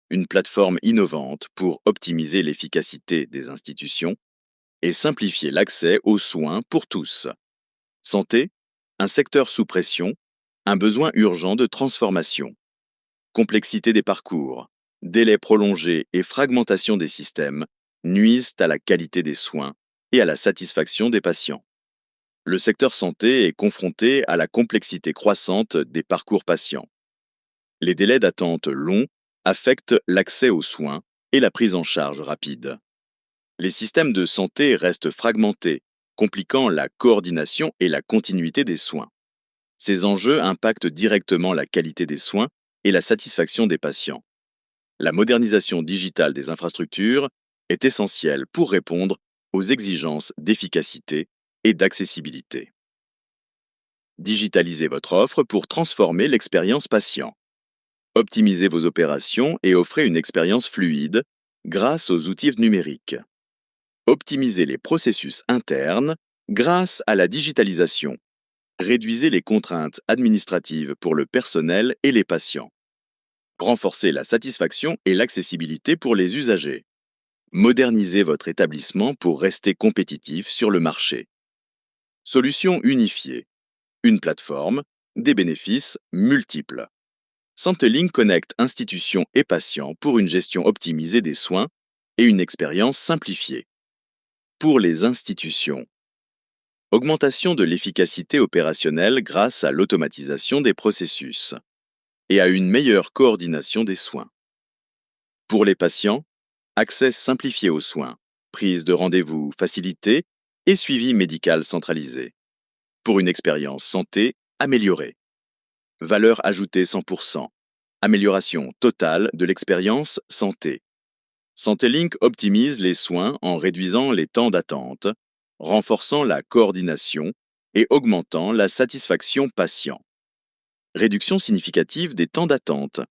une plateforme innovante pour optimiser l'efficacité des institutions et simplifier l'accès aux soins pour tous. Santé, un secteur sous pression, un besoin urgent de transformation. Complexité des parcours, délais prolongés et fragmentation des systèmes nuisent à la qualité des soins et à la satisfaction des patients. Le secteur santé est confronté à la complexité croissante des parcours patients. Les délais d'attente longs affectent l'accès aux soins et la prise en charge rapide. Les systèmes de santé restent fragmentés, compliquant la coordination et la continuité des soins. Ces enjeux impactent directement la qualité des soins et la satisfaction des patients. La modernisation digitale des infrastructures est essentielle pour répondre aux exigences d'efficacité et d'accessibilité. Digitalisez votre offre pour transformer l'expérience patient. Optimisez vos opérations et offrez une expérience fluide grâce aux outils numériques. Optimisez les processus internes grâce à la digitalisation. Réduisez les contraintes administratives pour le personnel et les patients. Renforcez la satisfaction et l'accessibilité pour les usagers. Modernisez votre établissement pour rester compétitif sur le marché. Solution unifiée. Une plateforme, des bénéfices multiples. SantéLink connecte institutions et patients pour une gestion optimisée des soins et une expérience simplifiée. Pour les institutions, augmentation de l'efficacité opérationnelle grâce à l'automatisation des processus et à une meilleure coordination des soins. Pour les patients, accès simplifié aux soins, prise de rendez-vous facilitée et suivi médical centralisé. Pour une expérience santé améliorée. Valeur ajoutée 100%. Amélioration totale de l'expérience santé. SantéLink optimise les soins en réduisant les temps d'attente, renforçant la coordination et augmentant la satisfaction patient. Réduction significative des temps d'attente.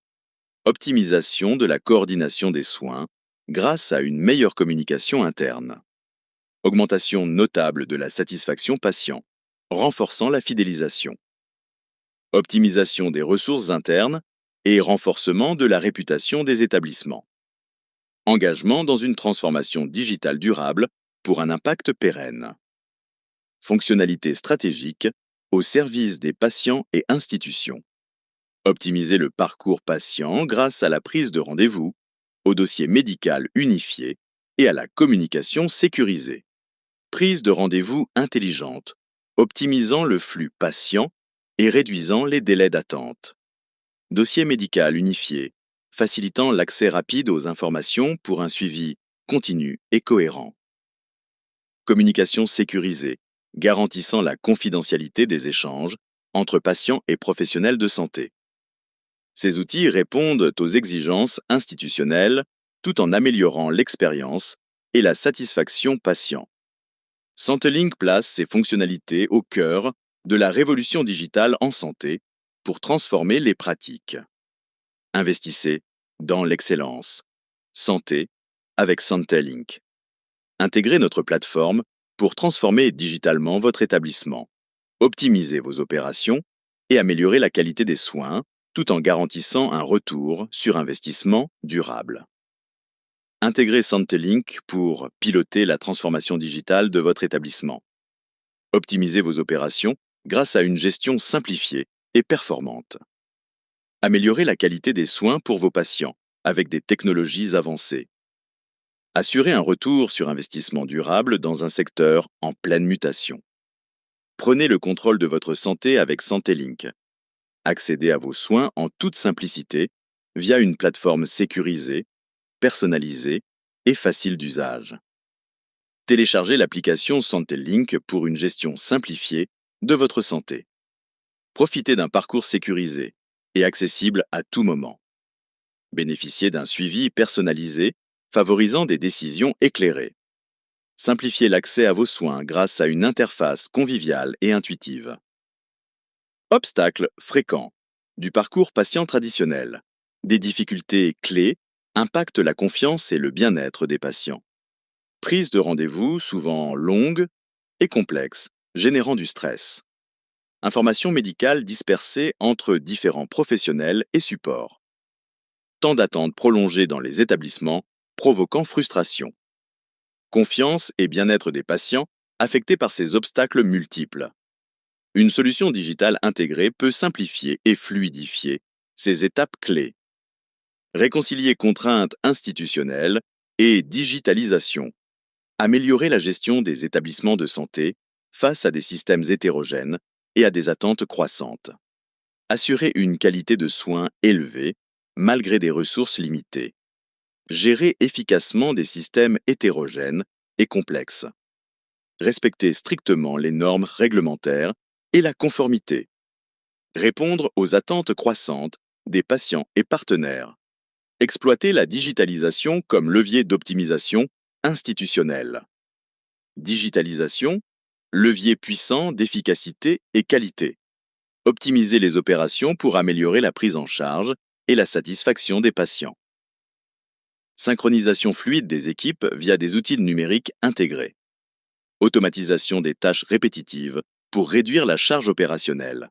Optimisation de la coordination des soins grâce à une meilleure communication interne. Augmentation notable de la satisfaction patient, renforçant la fidélisation. Optimisation des ressources internes et renforcement de la réputation des établissements. Engagement dans une transformation digitale durable pour un impact pérenne. Fonctionnalité stratégique au service des patients et institutions. Optimiser le parcours patient grâce à la prise de rendez-vous, au dossier médical unifié et à la communication sécurisée. Prise de rendez-vous intelligente, optimisant le flux patient et réduisant les délais d'attente. Dossier médical unifié, facilitant l'accès rapide aux informations pour un suivi continu et cohérent. Communication sécurisée, garantissant la confidentialité des échanges entre patients et professionnels de santé. Ces outils répondent aux exigences institutionnelles tout en améliorant l'expérience et la satisfaction patient. SantéLink place ses fonctionnalités au cœur de la révolution digitale en santé pour transformer les pratiques. Investissez dans l'excellence. Santé avec SantéLink. Intégrez notre plateforme pour transformer digitalement votre établissement, optimiser vos opérations et améliorer la qualité des soins tout en garantissant un retour sur investissement durable. Intégrez SantéLink pour piloter la transformation digitale de votre établissement. Optimisez vos opérations grâce à une gestion simplifiée et performante. Améliorez la qualité des soins pour vos patients avec des technologies avancées. Assurez un retour sur investissement durable dans un secteur en pleine mutation. Prenez le contrôle de votre santé avec SantéLink. Accédez à vos soins en toute simplicité via une plateforme sécurisée, personnalisée et facile d'usage. Téléchargez l'application SantéLink pour une gestion simplifiée de votre santé. Profitez d'un parcours sécurisé et accessible à tout moment. Bénéficiez d'un suivi personnalisé favorisant des décisions éclairées. Simplifiez l'accès à vos soins grâce à une interface conviviale et intuitive. Obstacles fréquents du parcours patient traditionnel. Des difficultés clés impactent la confiance et le bien-être des patients. Prise de rendez-vous souvent longue et complexe, générant du stress. Informations médicales dispersées entre différents professionnels et supports. temps d'attente prolongé dans les établissements, provoquant frustration. Confiance et bien-être des patients affectés par ces obstacles multiples. Une solution digitale intégrée peut simplifier et fluidifier ces étapes clés. Réconcilier contraintes institutionnelles et digitalisation. Améliorer la gestion des établissements de santé face à des systèmes hétérogènes et à des attentes croissantes. Assurer une qualité de soins élevée malgré des ressources limitées. Gérer efficacement des systèmes hétérogènes et complexes. Respecter strictement les normes réglementaires et la conformité. Répondre aux attentes croissantes des patients et partenaires. Exploiter la digitalisation comme levier d'optimisation institutionnelle. Digitalisation, levier puissant d'efficacité et qualité. Optimiser les opérations pour améliorer la prise en charge et la satisfaction des patients. Synchronisation fluide des équipes via des outils numériques intégrés. Automatisation des tâches répétitives pour réduire la charge opérationnelle.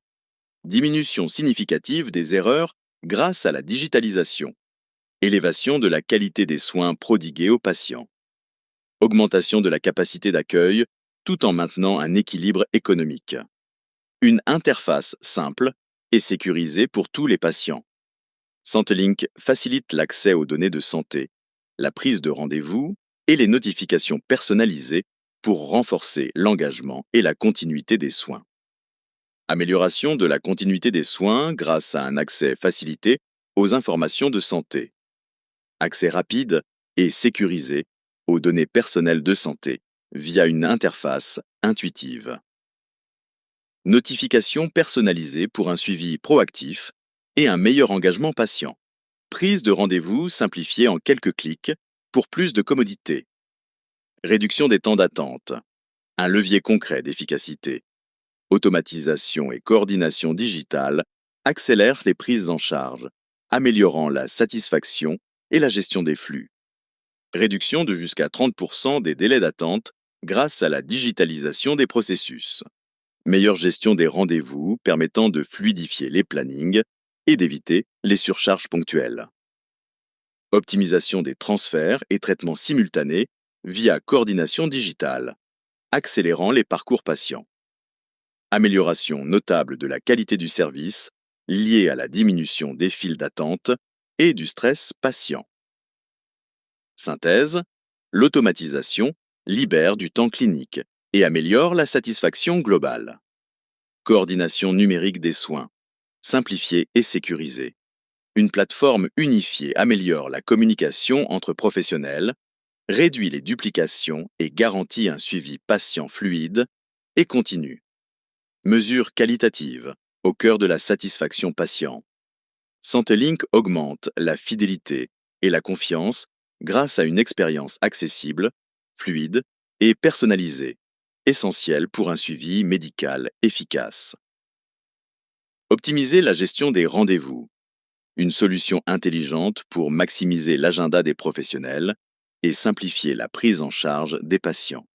Diminution significative des erreurs grâce à la digitalisation. Élévation de la qualité des soins prodigués aux patients. Augmentation de la capacité d'accueil tout en maintenant un équilibre économique. Une interface simple et sécurisée pour tous les patients. SanteLink facilite l'accès aux données de santé, la prise de rendez-vous et les notifications personnalisées pour renforcer l'engagement et la continuité des soins. Amélioration de la continuité des soins grâce à un accès facilité aux informations de santé. Accès rapide et sécurisé aux données personnelles de santé via une interface intuitive. Notification personnalisée pour un suivi proactif et un meilleur engagement patient. Prise de rendez-vous simplifiée en quelques clics pour plus de commodité. Réduction des temps d'attente. Un levier concret d'efficacité. Automatisation et coordination digitale accélèrent les prises en charge, améliorant la satisfaction et la gestion des flux. Réduction de jusqu'à 30% des délais d'attente grâce à la digitalisation des processus. Meilleure gestion des rendez-vous permettant de fluidifier les plannings et d'éviter les surcharges ponctuelles. Optimisation des transferts et traitements simultanés via coordination digitale, accélérant les parcours patients. Amélioration notable de la qualité du service liée à la diminution des files d'attente et du stress patient. Synthèse, l'automatisation libère du temps clinique et améliore la satisfaction globale. Coordination numérique des soins, simplifiée et sécurisée. Une plateforme unifiée améliore la communication entre professionnels, réduit les duplications et garantit un suivi patient fluide et continu. Mesures qualitatives au cœur de la satisfaction patient. SanteLink augmente la fidélité et la confiance grâce à une expérience accessible, fluide et personnalisée, essentielle pour un suivi médical efficace. Optimiser la gestion des rendez-vous. Une solution intelligente pour maximiser l'agenda des professionnels et simplifier la prise en charge des patients.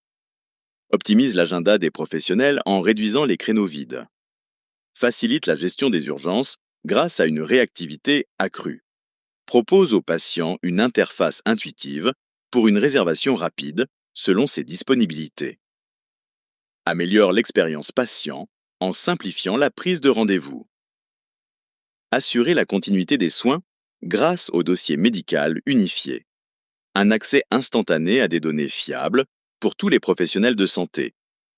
Optimise l'agenda des professionnels en réduisant les créneaux vides. Facilite la gestion des urgences grâce à une réactivité accrue. Propose aux patients une interface intuitive pour une réservation rapide selon ses disponibilités. Améliore l'expérience patient en simplifiant la prise de rendez-vous. Assurer la continuité des soins grâce au dossier médical unifié. Un accès instantané à des données fiables pour tous les professionnels de santé,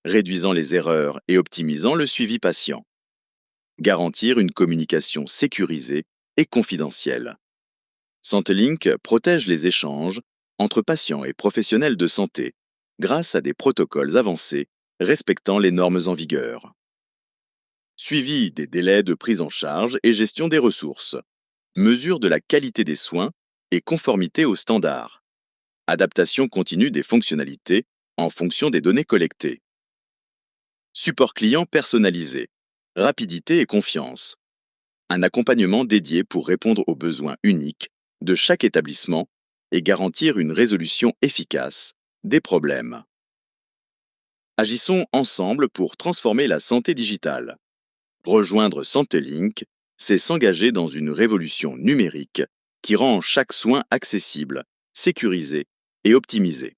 réduisant les erreurs et optimisant le suivi patient. Garantir une communication sécurisée et confidentielle. SanteLink protège les échanges entre patients et professionnels de santé grâce à des protocoles avancés respectant les normes en vigueur. Suivi des délais de prise en charge et gestion des ressources. Mesure de la qualité des soins et conformité aux standards. Adaptation continue des fonctionnalités en fonction des données collectées. Support client personnalisé. Rapidité et confiance. Un accompagnement dédié pour répondre aux besoins uniques de chaque établissement et garantir une résolution efficace des problèmes. Agissons ensemble pour transformer la santé digitale. Rejoindre SanteLink, c'est s'engager dans une révolution numérique qui rend chaque soin accessible, sécurisé et optimisé.